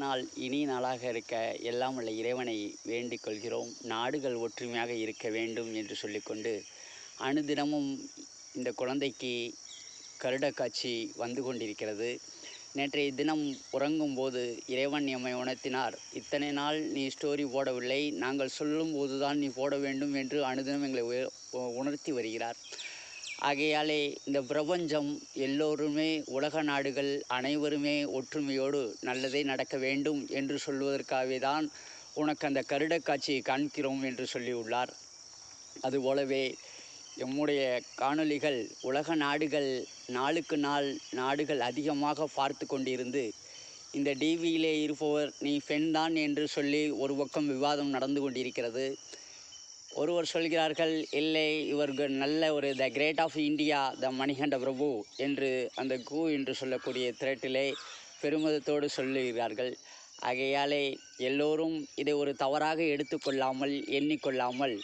நாள் இனிய நாளாக இருக்க எல்லாம் வல்ல இறைவனை வேண்டிக் கொள்கிறோம். நாடுகள் ஒற்றுமையாக இருக்க வேண்டும் என்று சொல்லிக்கொண்டு, அனுதினமும் இந்த குழந்தைக்கு கருடக்காட்சி வந்து கொண்டிருக்கிறது. நேற்றைய தினம் உறங்கும்போது இறைவன் எம்மை உணர்த்தினார். இத்தனை நாள் நீ ஸ்டோரி போடவில்லை, நாங்கள் சொல்லும்போது தான் நீ போட வேண்டும் என்று அனுதினம் எங்களை உணர்த்தி வருகிறார். ஆகையாலே இந்த பிரபஞ்சம் எல்லோருமே, உலக நாடுகள் அனைவருமே ஒற்றுமையோடு நல்லதே நடக்க வேண்டும் என்று சொல்வதற்காகவே தான் உனக்கு அந்த கருடக் காட்சியை காண்கிறோம் என்று சொல்லியுள்ளார். அதுபோலவே எம்முடைய காணொளிகள் உலக நாடுகள் நாளுக்கு நாள் நாடுகள் அதிகமாக பார்த்து கொண்டிருந்து, இந்த டிவியிலே இருப்பவர் நீ பெண்தான் என்று சொல்லி ஒரு பக்கம் விவாதம் நடந்து கொண்டிருக்கிறது. ஒருவர் சொல்கிறார்கள், இல்லை இவர்கள் நல்ல ஒரு the great of India the Manikanda Prabhu என்று அந்த கு என்று சொல்லக்கூடிய திரட்டிலே பெருமிதத்தோடு சொல்லுகிறார்கள். ஆகையாலே எல்லோரும் இதை ஒரு தவறாக எடுத்துக்கொள்ளாமல் எண்ணிக்கொள்ளாமல்,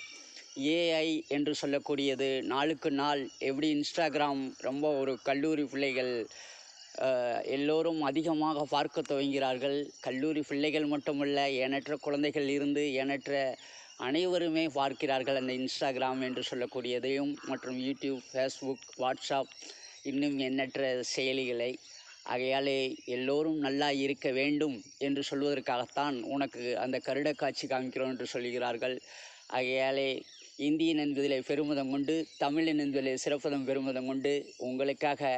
ஏஐ என்று சொல்லக்கூடியது நாளுக்கு நாள் எப்படி இன்ஸ்டாகிராம் ரொம்ப ஒரு கல்லூரி பிள்ளைகள் எல்லோரும் அதிகமாக பார்க்க துவங்கிறார்கள். கல்லூரி பிள்ளைகள் மட்டுமல்ல, எண்ணற்ற குழந்தைகள் இருந்து எண்ணற்ற அனைவருமே பார்க்கிறார்கள் அந்த இன்ஸ்டாகிராம் என்று சொல்லக்கூடியதையும், மற்றும் யூடியூப், ஃபேஸ்புக், வாட்ஸ்அப், இன்னும் எண்ணற்ற செயலிகளை. ஆகையாலே எல்லோரும் நல்லா இருக்க வேண்டும் என்று சொல்வதற்காகத்தான் உனக்கு அந்த கருடக் காட்சி காமிக்கிறோம் என்று சொல்கிறார்கள். ஆகையாலே இந்தியன் என்பதிலே பெருமிதம் கொண்டு, தமிழன் என்பதிலே சிறப்பதம் பெருமிதம் கொண்டு, உங்களுக்காக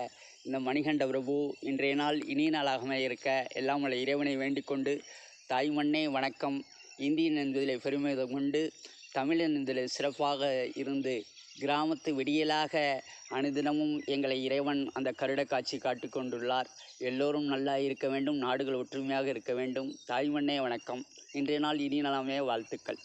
இந்த மணிகண்ட பிரபு இன்றைய நாள் இனிய நாளாக இருக்க எல்லாம் வல்ல இறைவனை வேண்டிக் கொண்டு, தாய் மண்ணே வணக்கம். இந்தியன் என்பதிலே பெருமிதம் கொண்டு, தமிழன் என்பதிலே சிறப்பாக இருந்து, கிராமத்து விடியலாக அனுதினமும் எங்களை இறைவன் அந்த கருடக் காட்சி காட்டிக் கொண்டுள்ளார். எல்லோரும் நல்லா இருக்க வேண்டும், நாடுகள் ஒற்றுமையாக இருக்க வேண்டும். தாய் மண்ணே வணக்கம். இன்றைய நாள் இனிய நாளாமே வாழ்த்துக்கள்.